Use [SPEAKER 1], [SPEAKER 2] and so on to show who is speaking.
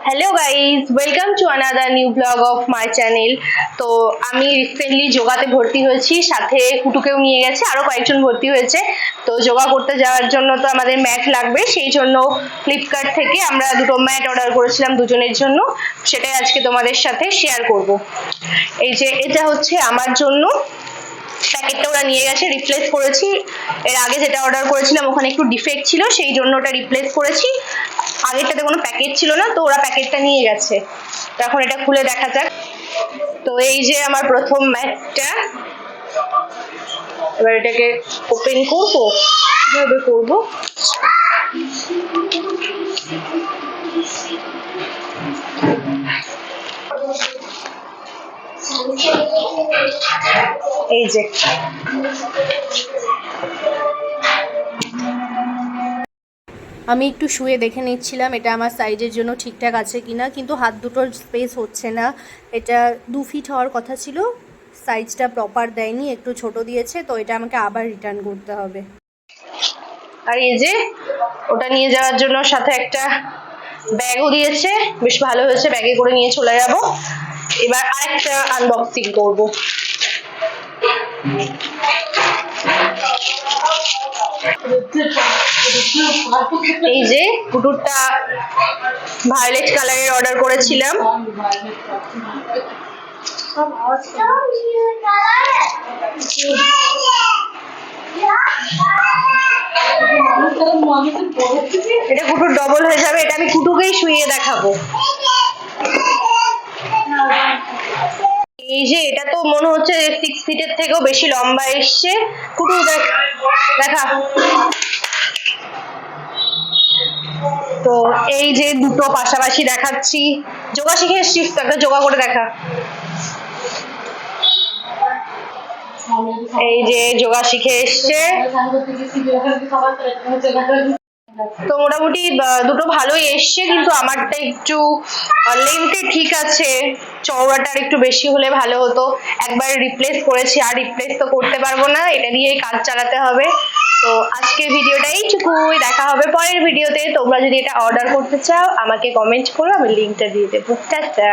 [SPEAKER 1] Hello guys, welcome to another new blog of my channel. তো আমি recently যোগাতে ভর্তি হয়েছি, সাথে কুটুকেও নিয়ে গেছে, আরো কয়েকজন ভর্তি হয়েছে। তো যোগা করতে যাওয়ার জন্য তো আমাদের ম্যাট লাগবে, সেই জন্য ফ্লিপকার্ট থেকে আমরা দুটো ম্যাট অর্ডার করেছিলাম দুজনের জন্য। সেটাই আজকে তোমাদের সাথে শেয়ার করব। এই যে এটা হচ্ছে আমার জন্য, প্যাকেটটা ওরা নিয়ে গেছে, রিপ্লেস করেছি। এর আগে যেটা অর্ডার করেছিলাম ওখানে একটু ডিফেক্ট ছিল, সেই জন্য ওটা রিপ্লেস করেছি। আগেরটাতে কোনো প্যাকেট ছিল না, তো ওরা প্যাকেটটা নিয়ে গেছে। তো এখন এটা খুলে দেখা যাক। তো এই যে আমার প্রথম ম্যাটটা, এবার এটাকে ওপেন করবো। কিভাবে করবো? এই যে
[SPEAKER 2] আমি একটু শুয়ে দেখে নিচ্ছিলাম এটা আমার সাইজের জন্য ঠিকঠাক আছে কিনা, কিন্তু হাত দুটোর স্পেস হচ্ছে না। এটা 2 ফিট হওয়ার কথা ছিল, সাইজটা প্রপার দেয়নি, একটু ছোট দিয়েছে, তো এটা আমাকে আবার রিটার্ন করতে হবে।
[SPEAKER 1] আর এই যে ওটা নিয়ে যাওয়ার জন্য সাথে একটা ব্যাগও দিয়েছে, বেশ ভালো হয়েছে, ব্যাগে করে নিয়ে চলে যাব। এবার আরেকটা আনবক্সিং করব। এই যে কুটুরটা ভায়োলেট কালারের অর্ডার করেছিলাম। এটা কুটুর ডবল হয়ে যাবে, এটা আমি কুটুকেই শুইয়ে দেখাবো। এই যে এটা তো মনে হচ্ছে 6 ফিটের থেকেও বেশি লম্বা এসছে। কুটু দেখা। তো এই যে দুটো পাশাপাশি দেখাচ্ছি। যোগা শিখে এসছিস তো, একটা যোগা করে দেখা। এই যে যোগা শিখে এসছে। তো মোটামুটি দুটো ভালোই এসছে, কিন্তু আমারটা একটু লেন্থে ঠিক আছে, চওড়াটা একটু বেশি হলে ভালো হতো। একবার রিপ্লেস করেছি, আর রিপ্লেস তো করতে পারবো না, এটা দিয়েই কাজ চালাতে হবে। তো আজকের ভিডিওটা এইটুকুই, দেখা হবে পরের ভিডিওতে। তোমরা যদি এটা অর্ডার করতে চাও আমাকে কমেন্ট করো, আমি লিঙ্কটা দিয়ে দেবো। টাটা।